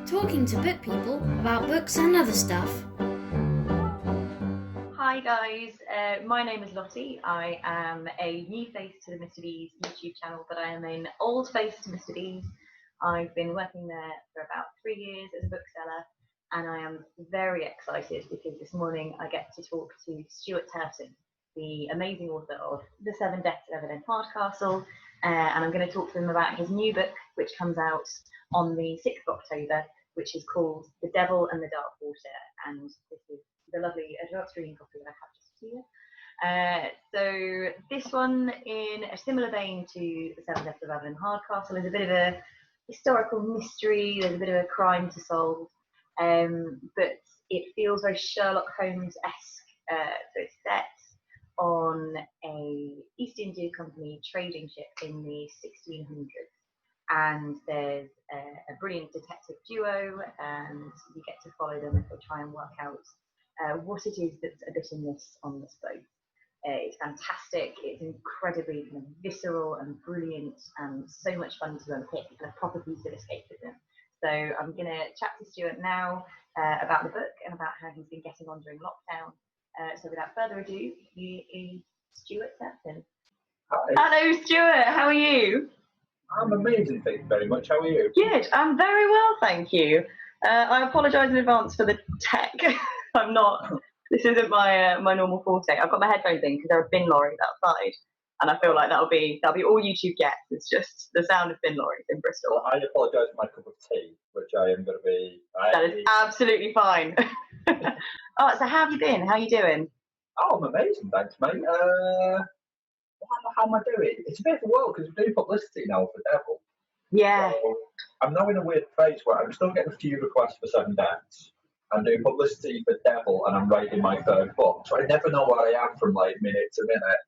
talking to book people about books and other stuff. Hi guys, my name is Lottie. I am a new face to the Mr. B's YouTube channel, but I am an old face to Mr. B's. I've been working there for about 3 years as a bookseller, and I am very excited because this morning I get to talk to Stuart Turton, the amazing author of The 7 Deaths of Evelyn Hardcastle, and I'm going to talk to him about his new book, which comes out on the 6th of October, which is called The Devil and the Dark Water, and this is the lovely advanced reading copy that I have just here. So this one, in a similar vein to The 7 Deaths of Evelyn Hardcastle, is a bit of a historical mystery. There's a bit of a crime to solve, but it feels very Sherlock Holmes-esque. So it's set on a East India Company trading ship in the 1600s, and there's a brilliant detective duo, and you get to follow them as they try and work out what it is that's a bit amiss on this boat. It's fantastic. It's incredibly kind of visceral and brilliant, and so much fun to unpick, and a proper piece of escapism. So I'm going to chat to Stuart now about the book and about how he's been getting on during lockdown. So without further ado, here is Stuart Turton. Hi. Hello, Stuart. How are you? I'm amazing, thank you very much. How are you? Good. I'm very well, thank you. I apologise in advance for the tech. I'm not. This isn't my my normal forte. I've got my headphones in because there are bin lorries outside, and I feel like that'll be all YouTube gets. It's just the sound of bin lorries in Bristol. Well, I apologise for my cup of tea, which I am going to be. That is absolutely fine. Oh, so how have you been? How are you doing? Oh, I'm amazing, thanks, mate. How am I doing? It's a bit of a whirl because we're doing publicity now for Devil. Yeah. So I'm now in a weird phase where I'm still getting a few requests for 7 Deaths. I'm doing publicity for Devil, and I'm writing my 3rd book. So I never know where I am from like minute to minute.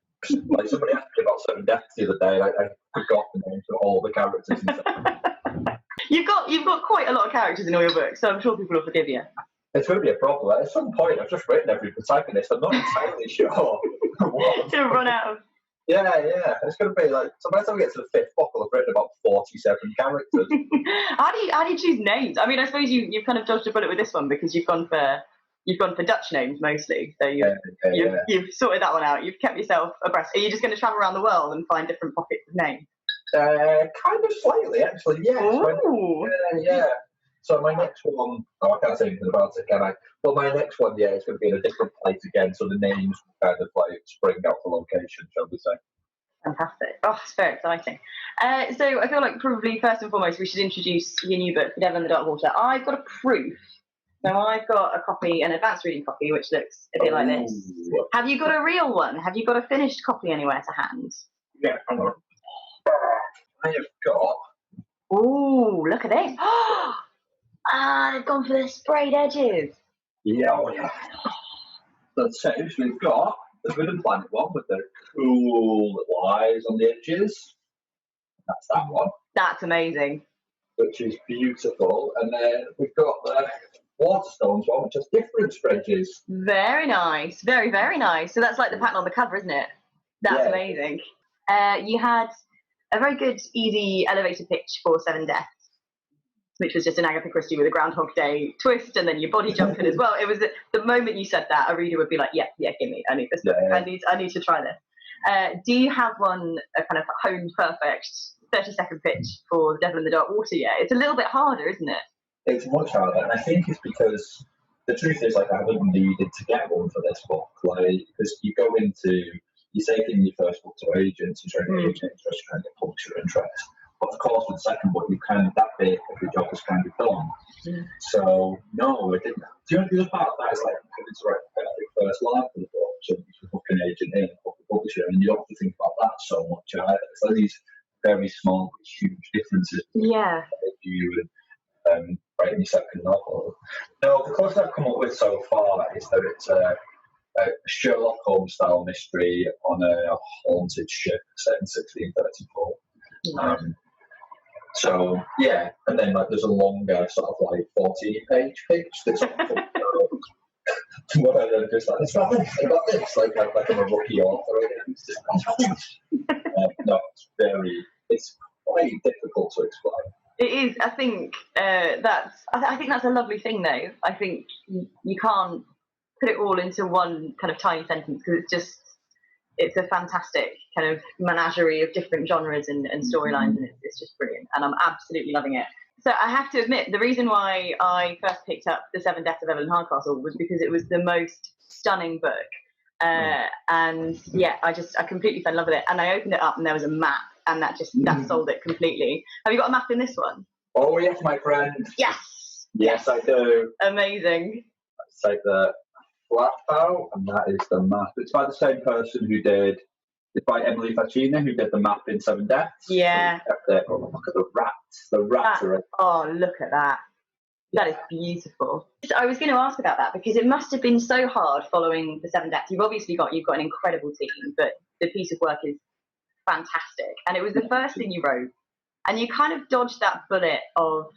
Like somebody asked me about 7 Deaths the other day, and I forgot the names of all the characters and stuff. You've got quite a lot of characters in all your books, so I'm sure people will forgive you. It's going to be a problem. At some point, I've just written every protagonist. I'm not entirely sure. To run out of. Yeah. It's going to be like, so by the time we get to the 5th book, I've written about 47 characters. How do you choose names? I mean, I suppose you've kind of dodged a bullet with this one because you've gone for Dutch names mostly. So you've sorted that one out. You've kept yourself abreast. Are you just going to travel around the world and find different pockets of names? Kind of slightly, actually. Yeah. Ooh. Yeah. So my next one, I can't say anything about it, can I? But my next one, it's going to be in a different place again. So the names kind of like spring out the location, shall we say? Fantastic. Oh, it's very exciting. So I feel like probably first and foremost we should introduce your new book, The Devil and the Dark Water. I've got a proof. So I've got a copy, an advanced reading copy, which looks a bit like this. Have you got a real one? Have you got a finished copy anywhere to hand? Yeah, I have got. Ooh, look at this. They've gone for the sprayed edges. Yeah. So we've got the Wooden Planet one with the cool little eyes on the edges. That's that one. That's amazing. Which is beautiful. And then we've got the Waterstones one, which has different edges. Very nice. Very, very nice. So that's like the pattern on the cover, isn't it? That's amazing. You had a very good, easy elevator pitch for 7 Deaths, which was just an Agatha Christie with a Groundhog Day twist, and then your body jumping as well. It was the moment you said that, a reader would be like, yeah, give me. I need this book. I need to try this. Do you have one, a kind of honed perfect 30-second pitch for The Devil in the Dark Water yet? It's a little bit harder, isn't it? It's much harder, and I think it's because the truth is, like, I haven't needed to get one for this book, like, because you go into, you say in your first book to agents, you're trying to get agent interest, you're trying to get publisher interest. But of course, with the second book, that bit of the job was kind of done. So, no, I didn't. The other part of that is like having to write the perfect first line for the book, so you can book an agent in, book a publisher, and you don't have to think about that so much either. It's like these very small, huge differences. Yeah. You and writing your second novel. No, the closest I've come up with so far is that it's a Sherlock Holmes style mystery on a haunted ship set in 1634. So and then like there's a longer sort of like 14-page pitch that's what I just like it's about this like I'm a rookie author again. It's just no, it's quite difficult to explain. It is. I think I think that's a lovely thing, though. I think you can't put it all into one kind of tiny sentence, because it's a fantastic kind of menagerie of different genres and storylines, and it's just brilliant, and I'm absolutely loving it. So I have to admit, the reason why I first picked up The Seven Deaths of Evelyn Hardcastle was because it was the most stunning book. And yeah, I completely fell in love with it, and I opened it up and there was a map, and that sold it completely. Have you got a map in this one? Oh yes, my friend. Yes, I do. Amazing. Let's take the flap out, and that is the map. It's by the same person who did. It's by Emily Facchina, who did the map in Seven Deaths. Yeah. Oh, look at the rats. The rats are. Oh, look at that. That is beautiful. I was going to ask about that, because it must have been so hard following the Seven Deaths. You've got an incredible team, but the piece of work is fantastic. And it was the first thing you wrote, and you kind of dodged that bullet of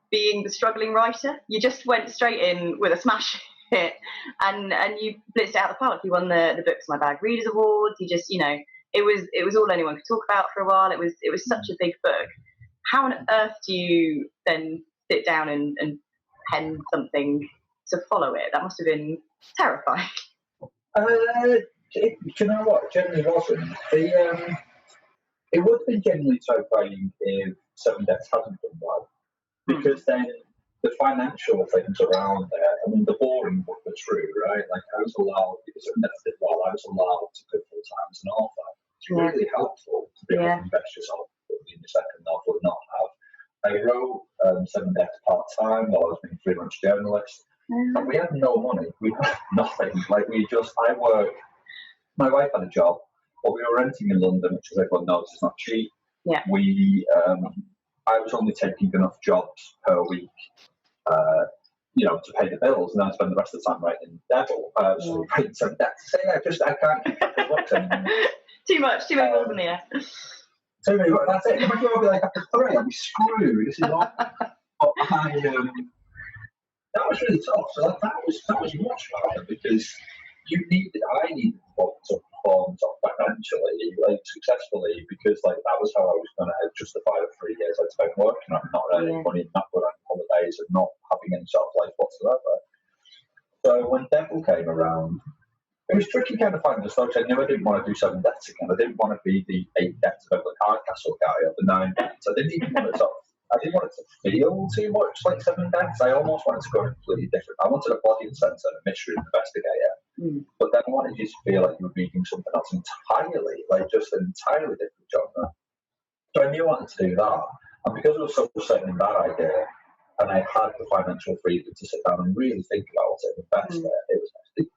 being the struggling writer. You just went straight in with a smash hit, and you blitzed it out of the park. You won the Books My Bag Readers Awards. You just, it was all anyone could talk about for a while. It was such a big book. How on earth do you then sit down and pen something to follow it? That must have been terrifying. Do you know what? It generally wasn't. It would have been genuinely terrifying if Seven Deaths hadn't done well, because then the financial things around there, I mean, the boring but the true, right? Like, I was allowed, because Seven Deaths did well, I was allowed to go full time as an author. It's really helpful to be able to invest yourself in your second novel and not have. I wrote Seven Deaths part-time while I was being a freelance journalist, and we had no money. We had nothing. Like, I worked, my wife had a job, but we were renting in London, which, as everyone knows, is not cheap. Yeah. I was only taking enough jobs per week, to pay the bills, and then I spend the rest of the time writing Devil. So writing Seven Deaths. I can't keep up with books anymore. Too many balls in the air. That's it. If I go over like after 3, I'll be screwed. This is all. But that was really tough. So that was much harder, because I needed the book to perform financially, like successfully, because like that was how I was going to justify the 3 years I'd spent working on not earning money, not going on holidays, and not having any sort of life whatsoever. So when Devil came around, it was tricky kind of finding the stocks. I knew I didn't want to do Seven Deaths again. I didn't want to be the 8 Deaths of Evelyn Hardcastle guy or the 9 Deaths. I didn't even want it I didn't want it to feel too much like Seven Deaths. I almost wanted to go completely different. I wanted a body and sense and a mystery investigator. But then I wanted you to feel like you were reading something else entirely, like just an entirely different genre. So I knew I wanted to do that. And because I was so certain in that idea, and I had the financial freedom to sit down and really think about it and invest it was actually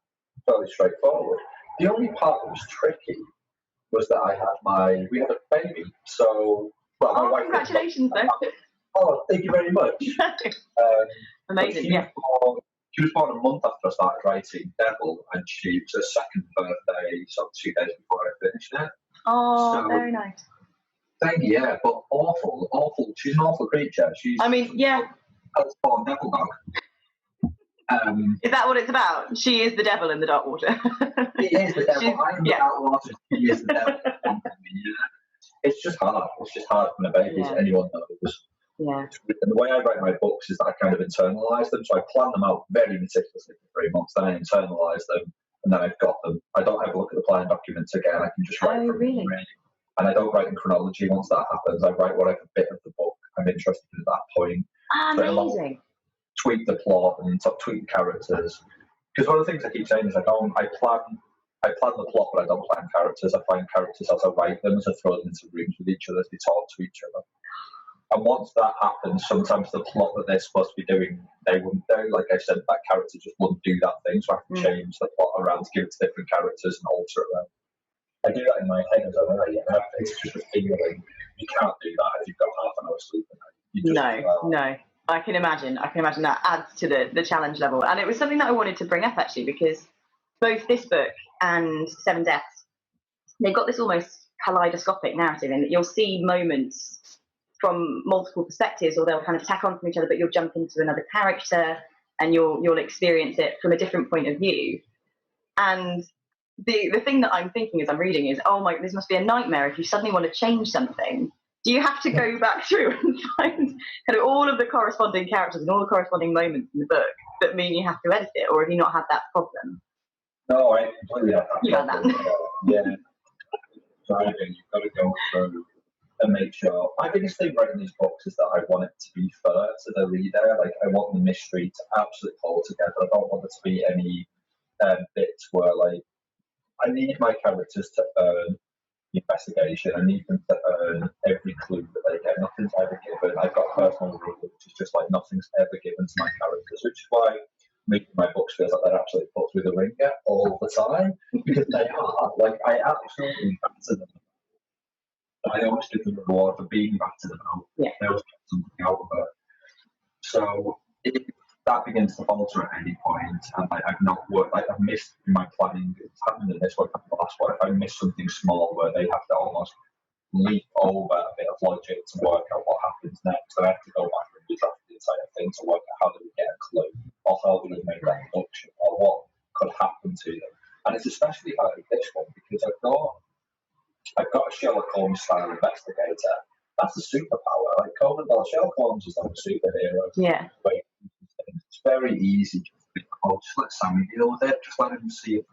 fairly straightforward. The only part that was tricky was that we had a baby. So, well, my wife. Congratulations, though. Oh, thank you very much. Amazing, She was born a month after I started writing Devil, and she was her second birthday, so 2 days before I finished it. Oh, so, very nice. Thank you, yeah, but awful. She's an awful creature. I was born Devil Dog. Is that what it's about? She is the devil in the dark water. She is the devil. I am the dark water. She is the devil. It's just hard. It's just hard when a baby, as anyone knows. Yeah. And the way I write my books is that I kind of internalise them. So I plan them out very meticulously for 3 months, then I internalise them, and then I've got them. I don't ever look at the plan documents again. I can just write from memory. And I don't write in chronology. Once that happens, I write whatever bit of the book I'm interested in at that point. Amazing. Tweak the plot and tweak the characters. Because one of the things I keep saying is I plan the plot, but I don't plan characters. I find characters as I write them, as I throw them into rooms with each other, as they talk to each other. And once that happens, sometimes the plot that they're supposed to be doing, they wouldn't do. Like I said, that character just wouldn't do that thing, so I have to change the plot around to give it to different characters and alter it around. I do that in my head as I write. It's just a feeling. You can't do that if you've got half an hour sleep a night. No. I can imagine that adds to the challenge level. And it was something that I wanted to bring up, actually, because both this book and Seven Deaths, they've got this almost kaleidoscopic narrative in that you'll see moments from multiple perspectives, or they'll kind of tack on from each other, but you'll jump into another character and you'll experience it from a different point of view. And the thing that I'm thinking as I'm reading is, oh my, this must be a nightmare if you suddenly want to change something do you have to go back through and find kind of all of the corresponding characters and all the corresponding moments in the book that mean you have to edit it, or have you not had that problem? No, I completely have that. You had that. Yeah. Driving, you've got to go through and make sure. My biggest thing writing these books is that I want it to be fair to the reader. Like, I want the mystery to absolutely hold together. I don't want there to be any bits where, like, I need my characters to earn the investigation. I need them to earn every clue that they get. Nothing's ever given. I've got a personal rule, which is just like nothing's ever given to my characters, which is why making my books feels like they're absolutely put through the ringer all the time, because they are. Like, I absolutely batter them. I always give them a reward for being battered about. Yeah. I always get something out of it. So if that begins to falter at any point, and I've not worked, like, I've missed my planning. It's happened in this one, the last one. If I miss something small where they have to almost leap over a bit of logic to work out what happens next, then I have to go back and redraft the entire thing to work out how do we get a clue, or how do we make that deduction, or what could happen to them. And it's especially hard with this one because I've got a Sherlock Holmes style investigator. That's a superpower. Like Conan Doyle, Sherlock Holmes is like a superhero. Yeah. It's very easy. Just let Sammy deal with it. Just let him see if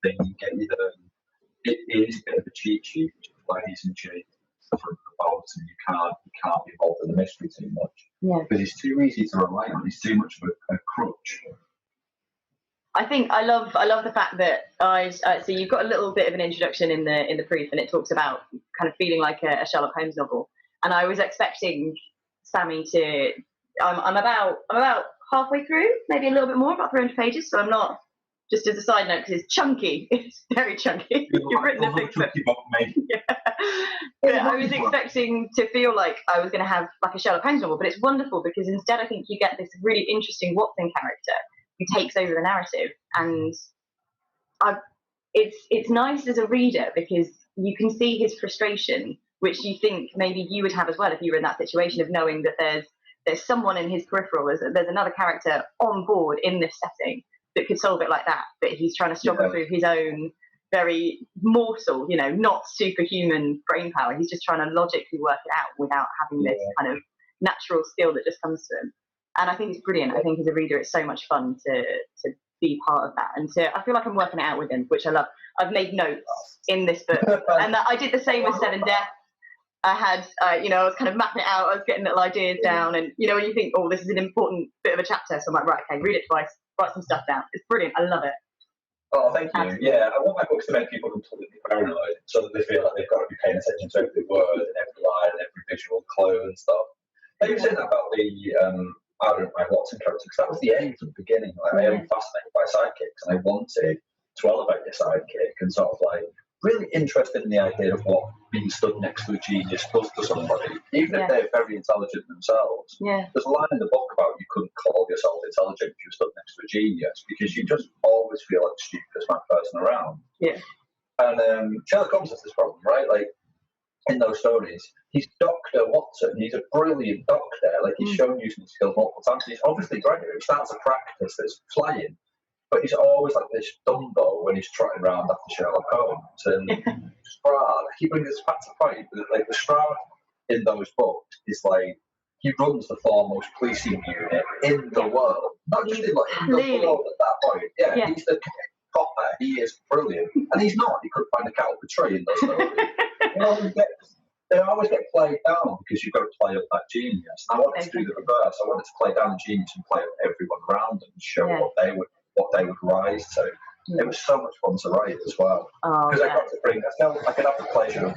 they can get you there. It is a bit of a cheat sheet, which is why he's in jail for about, and you can't be involved in the mystery too much. Yeah. Because he's too easy to rely on. He's too much of a crutch. I think I love the fact that so you've got a little bit of an introduction in the proof, and it talks about kind of feeling like a Sherlock Holmes novel. And I was expecting Sammy to. I'm about halfway through, maybe a little bit more, about 300 pages. So I'm not. Just as a side note, because it's chunky. It's very chunky. You've written a big book. Yeah. But I was expecting to feel like I was going to have like a Sherlock Holmes novel, but it's wonderful because instead I think you get this really interesting Watson character who takes over the narrative, and it's nice as a reader because you can see his frustration, which you think maybe you would have as well if you were in that situation of knowing that there's someone in his peripheral, there's another character on board in this setting that could solve it like that, but he's trying to struggle through his own very mortal, not superhuman brain power. He's just trying to logically work it out without having this kind of natural skill that just comes to him. And I think it's brilliant. I think as a reader, it's so much fun to be part of that. And I feel like I'm working it out with him, which I love. I've made notes in this book. And I did the same with Seven Deaths. I had, I was kind of mapping it out. I was getting little ideas down. And, when you think, oh, this is an important bit of a chapter. So I'm like, right, okay, read it twice, write some stuff down. It's brilliant. I love it. Oh, thank you. Absolutely. Yeah, I want my books to make people completely paranoid so that they feel like they've got to be paying attention to every word and every line and every visual clue and stuff. Maybe saying that about the my Watson character, because that was the aim from the beginning. Like, I am fascinated by sidekicks, and I wanted to elevate your sidekick and sort of like really interested in the idea of what being stood next to a genius does to somebody, even if they're very intelligent themselves. Yeah. There's a line in the book about you couldn't call yourself intelligent if you stood next to a genius because you just always feel like the stupidest mad person around. Yeah. And Sherlock Holmes has this problem, right? Like, in those stories, he's Dr. Watson. He's a brilliant doctor. Like, he's shown using his skills multiple times. He's obviously graduate. He starts a practice that's flying. But he's always like this Dumbo when he's trotting around after Sherlock Holmes. And Strahd, he brings this back to the point. Like, the Strahd in those books is like, he runs the foremost policing unit in the world. Not just in the world at that point. Yeah. He's the copper. He is brilliant. And he's not. He couldn't find a cat up a tree in those stories. They always get played down because you've got to play up that genius. And I wanted to do the reverse. I wanted to play down the genius and play up everyone around them and show what they would rise to. It was so much fun to write as well. Because I got to I could have the pleasure of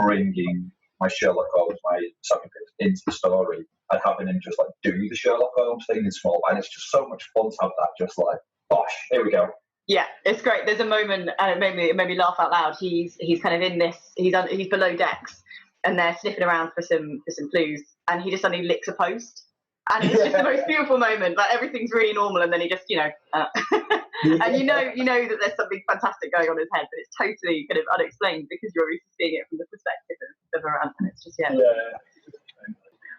bringing my Sherlock Holmes, my subject into the story and having him just like do the Sherlock Holmes thing in small. And it's just so much fun to have that just like, bosh, here we go. Yeah, it's great. There's a moment, and it made me laugh out loud. He's kind of in this. He's below decks, and they're sniffing around for some clues, and he just suddenly licks a post, and it's just the most beautiful moment. Like, everything's really normal, and then he just, and you know that there's something fantastic going on in his head, but it's totally kind of unexplained because you're used to seeing it from the perspective of around, and it's just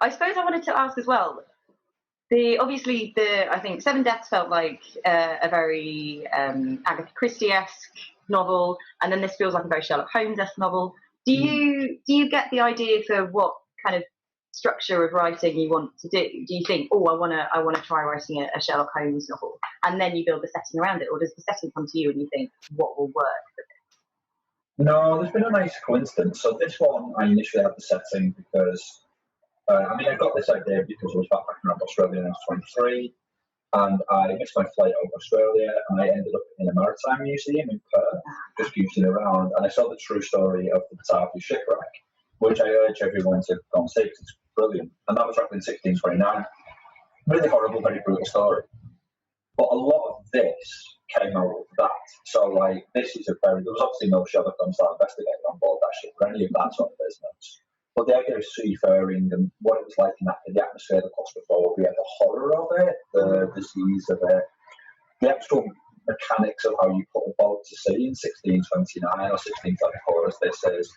I suppose I wanted to ask as well. I think Seven Deaths felt like a very Agatha Christie-esque novel, and then this feels like a very Sherlock Holmes-esque novel. Do you get the idea for what kind of structure of writing you want to do? Do you think, oh, I want to try writing a Sherlock Holmes novel, and then you build the setting around it, or does the setting come to you and you think what will work for this? No, there's been a nice coincidence. So this one, I initially had the setting because I got this idea because I was back around Australia when I was 23, and I missed my flight over Australia, and I ended up in a maritime museum in Perth, just goofing around, and I saw the true story of the Batavi shipwreck, which I urge everyone to go and see because it's brilliant. And that was written in 1629. Really horrible, very brutal story. But a lot of this came out of that. So, like, there was obviously no Sherlock Holmes style investigator on board that ship or any of that sort of business. But the idea of seafaring and what it was like in the atmosphere, the claustrophobia, the horror of it, the disease of it, the actual mechanics of how you put a boat to sea in 1629 or 1624, as this is,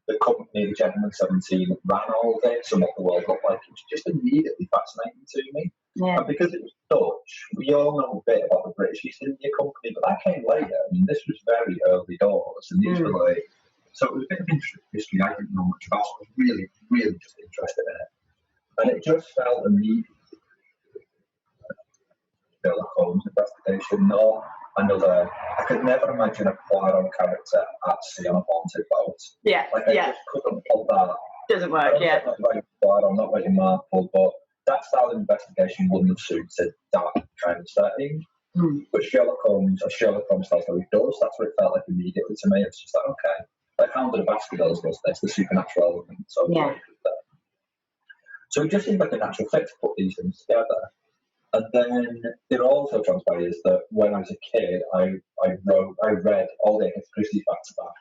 the company, the Gentleman 17, ran all this and what the world looked like. It was just immediately fascinating to me. Yeah. And because it was Dutch, we all know a bit about the British East India Company, but that came later. I mean, this was very early doors, and these were like, so it was a bit of history I didn't know much about. I was really, really just interested in it. And it just felt immediately Sherlock Holmes investigation, not another. I could never imagine a Poirot character at sea on a haunted boat. Yeah, I just couldn't pull that. Doesn't work, yeah. I'm not writing Poirot, I'm not writing Marple, but that style of investigation wouldn't have suited that kind of setting. But Sherlock Holmes style story does. That's what it felt like immediately to me. It's just like, okay, like Hound of the Baskervilles does this, the supernatural element. So it just seemed like a natural fit to put these things together. And then it also transpires that when I was a kid, I read all the Agatha Christie back to back.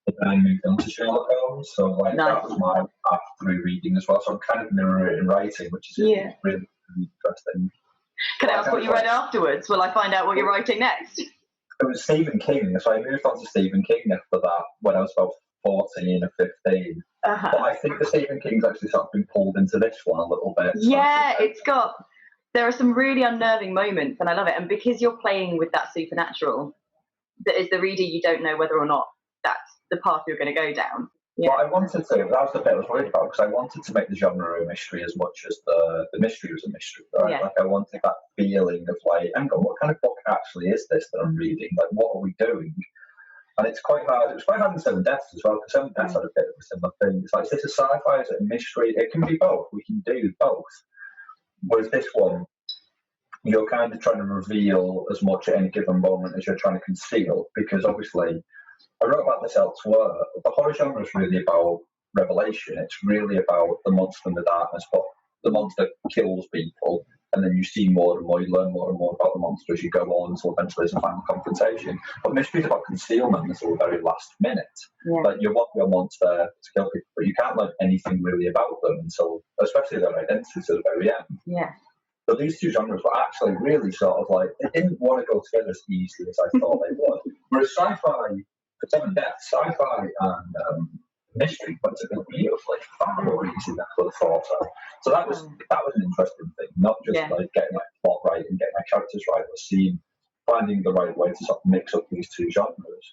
And then I moved on to Sherlock Holmes. So that was my after reading as well. So I'm kind of mirroring and writing, which is really, really interesting. Can I ask what you read afterwards? Will I find out what you're writing next? It was Stephen King. So I moved on to Stephen King after that when I was about 14 or 15. But I think the Stephen King's actually sort of been pulled into this one a little bit. Yeah, there are some really unnerving moments, and I love it. And because you're playing with that supernatural, that as the reader, you don't know whether or not that's the path you're going to go down. Yeah. Well, I wanted to, that was the bit I was worried about, because I wanted to make the genre a mystery as much as the mystery was a mystery, right? Yeah. Like, I wanted that feeling of, like, hang on, what kind of book actually is this that I'm reading? Like, what are we doing? And it's quite hard. It was quite hard in Seven Deaths as well, because Seven Deaths had a bit of a similar thing. It's like, is this a sci-fi? Is it a mystery? It can be both. We can do both. Whereas this one, you're kind of trying to reveal as much at any given moment as you're trying to conceal, because obviously, I wrote about this elsewhere. The horror genre is really about revelation. It's really about the monster in the darkness, but the monster kills people, and then you see more and more, you learn more and more about the monster as you go on, until eventually there's a final confrontation. But mystery is about concealment until the very last minute. Yeah. Like, you want your monster to kill people, but you can't learn anything really about them until, especially their identity, to the very end. Yeah. So these two genres were actually really sort of like, they didn't want to go together as easily as I thought they would. Whereas sci-fi, for Seven Deaths, sci-fi and mystery went together beautifully, far more easy than I would have thought of. So that was an interesting thing, not just like getting my plot right and getting my characters right, but finding the right way to sort of mix up these two genres.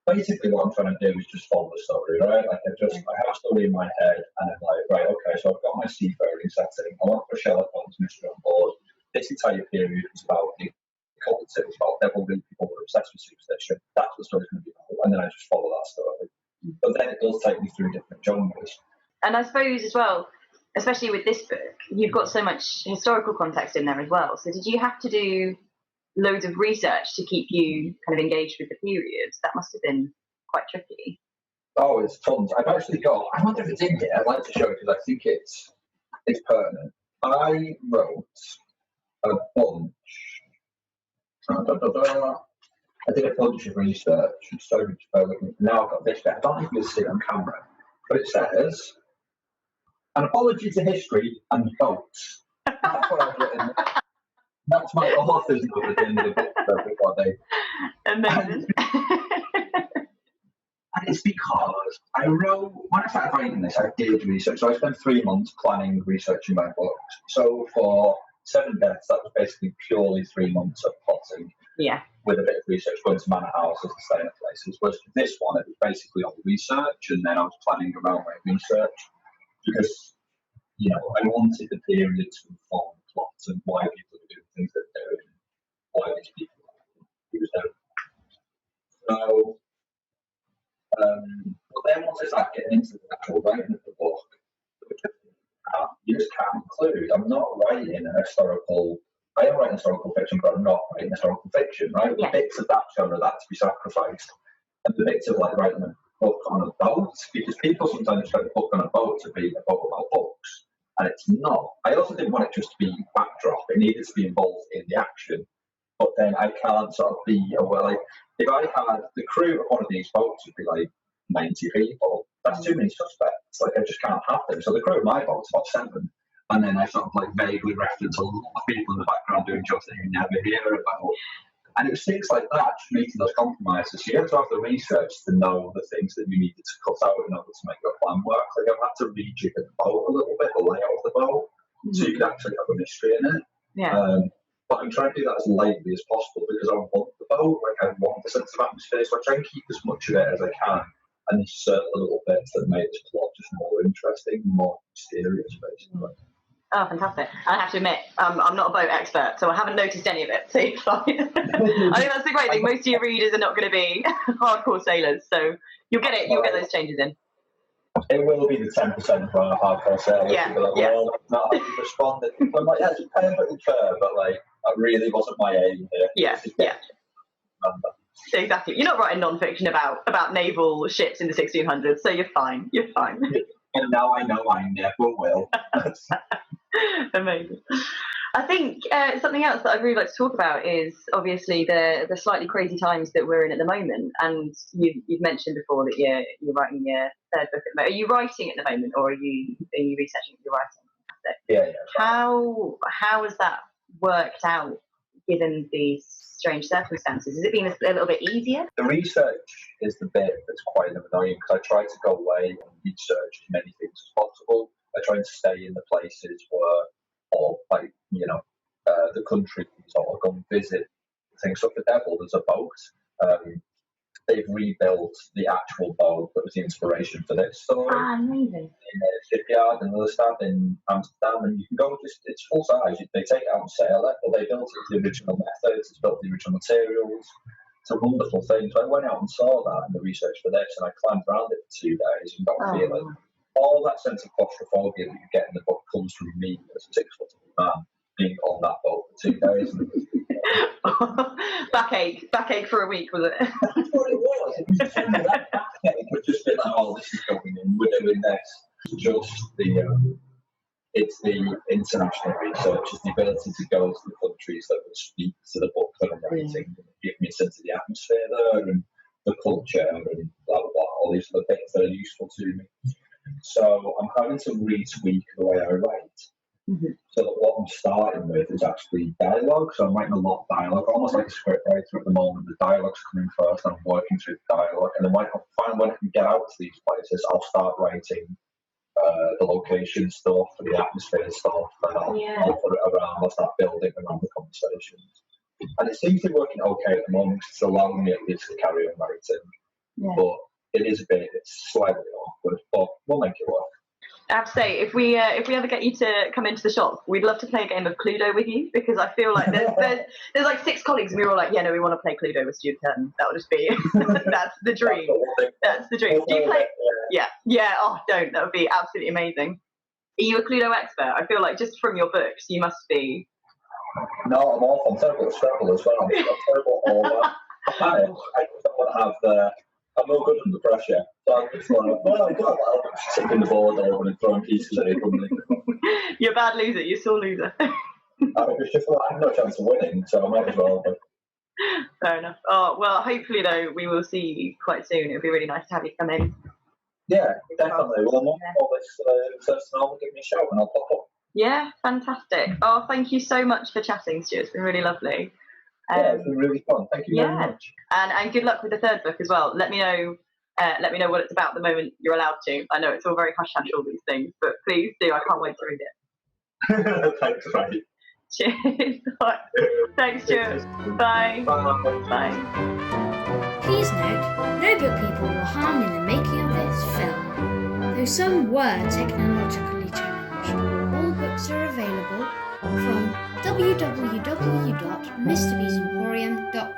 Basically, what I'm trying to do is just follow the story, right? Like, I have a story in my head, and I'm like, right, okay, so I've got my seafaring setting. I want to put Sherlock Holmes mystery on board. This entire period was about the occult. It was about devilry, people were obsessed with superstition. That's what the story's going to be about, and then I just follow that story. But then it does take me through different genres. And I suppose as well, especially with this book, you've got so much historical context in there as well. So did you have to do loads of research to keep you kind of engaged with the periods? That must have been quite tricky. Oh, it's tons. I've actually got, I wonder if it's in here. I'd like to show it because I think it's pertinent. I wrote a bunch. I did a bunch of research. So now I've got this bit. I don't know if you'll see it on camera, but it says, an apology to history and boats. That's what I've written. That's my author's note at the end of the book for everybody. Amazing. And it's because when I started writing this, I did research. So I spent 3 months planning, researching my books. So for Seven Deaths, that was basically purely 3 months of plotting. Yeah. with a bit of research, going to manor houses and staying at places. Whereas with this one, it was basically all research, and then I was planning around my research because, you know, I wanted the period to inform the plot and why people are doing things that they're doing, why these people are doing things. So, but then once I started getting into the actual writing of the book, you just can't include. I'm not writing a historical. I am writing historical fiction, but I'm not writing historical fiction, right? Yeah. The bits of that genre that to be sacrificed, and the bits of like writing a book on a boat, because people sometimes expect a book on a boat to be a book about books, and it's not. I also didn't want it just to be backdrop. It needed to be involved in the action. But then I can't sort of be like, if I had the crew of one of these boats would be like 90 people, that's too many suspects. Like, I just can't have them. So the crew of my boat's about 7. And then I sort of like vaguely reference a lot of people in the background doing jobs that you never hear about. And it was things like that, just making those compromises. You have to have the research to know the things that you needed to cut out in order to make your plan work. Like, I've had to rejig the boat a little bit, the layout of the boat, so you could actually have a mystery in it. Yeah. But I'm trying to do that as lightly as possible because I want the boat, like I want the sense of atmosphere, so I try and keep as much of it as I can and insert the little bits that make this plot just more interesting, more mysterious, basically. Oh, fantastic. I have to admit, I'm not a boat expert, so I haven't noticed any of it. So it's fine. I think that's the great thing. Most of your readers are not going to be hardcore sailors, so you'll get it. You'll get those changes in. It will be the 10% for our hardcore sailors. Yeah, People are like, well, not how you responded. I'm like, yeah, it's perfectly fair, but like, that really wasn't my aim here. Yeah. Exactly. You're not writing non-fiction about naval ships in the 1600s, so you're fine. You're fine. And now I know I never will. Amazing. I think something else that I'd really like to talk about is obviously the slightly crazy times that we're in at the moment. And you've mentioned before that you're writing your third book at the moment. Are you writing at the moment, or are you researching what you're writing? Yeah. How has that worked out given these strange circumstances? Has it been a little bit easier? The research is the bit that's quite annoying because I try to go away and research as many things as possible. I try and stay in the places where, or like, you know, the countries, or go and visit things. So for Devil, there's a boat. They've rebuilt the actual boat that was the inspiration for this story. Amazing. In a shipyard and other stuff in Amsterdam, and you can go, it's full size. They take it out and sail it, but they built it with the original methods, it's built the original materials. It's a wonderful thing. So I went out and saw that in the research for this, and I climbed around it for 2 days and got a feeling. All that sense of claustrophobia that you get in the book comes from me as a 6-foot man being on that boat for 2 days. Backache for a week, was it? That's what it was. It was just that backache was just been like, oh, this is going in, we're doing this. It's the international research, it's the ability to go to the countries that will speak to the book that I'm writing and give me a sense of the atmosphere there and the culture and blah, blah, blah, all these other bits that are useful to me. So I'm having to retweak the way I write. Mm-hmm. So that what I'm starting with is actually dialogue. So I'm writing a lot of dialogue, almost like a script writer at the moment. The dialogue's coming first, and I'm working through the dialogue. And then when I can get out to these places, I'll start writing the location stuff, the atmosphere stuff, and I'll put it around. I'll start building around the conversations. And it seems to be working okay at the moment. It's allowing me at least to carry on writing. Yeah. But it's slightly awkward, but we'll make it work. I have to say, if we ever get you to come into the shop, we'd love to play a game of Cluedo with you, because I feel like there's like 6 colleagues and we're all like, yeah, no, we want to play Cluedo with Stuart Turton. That would just be that's the dream. That's the dream. Do you play? Yeah. Oh, don't. That would be absolutely amazing. Are you a Cluedo expert? I feel like just from your books, you must be. No, I'm awful. I'm terrible at Scrabble as well. I'm terrible at all that. I don't want to have the. I'm not good under pressure. So I'm just like, well, I got that. I'm just tipping the board over and throwing pieces at it. You're a bad loser. You're a sore loser. It's just like, I have no chance of winning, so I might as well. But... Fair enough. Oh, well, hopefully, though, we will see you quite soon. It would be really nice to have you come in. Yeah, definitely. Well, I'm on all this personnel. Give me a shout and I'll pop up. Yeah, fantastic. Oh, thank you so much for chatting, Stuart. It's been really lovely. Yeah, it's been really fun. Thank you very much. And good luck with the third book as well. Let me know what it's about the moment you're allowed to. I know it's all very hush hush, all these things, but please do. I can't wait to read it. Thanks, mate. Cheers. Thanks, Stuart. Bye. Bye. Please note, no book people were harmed in the making of this film, though some were technologically challenged. All books are available from www.mrbeastemporium.com.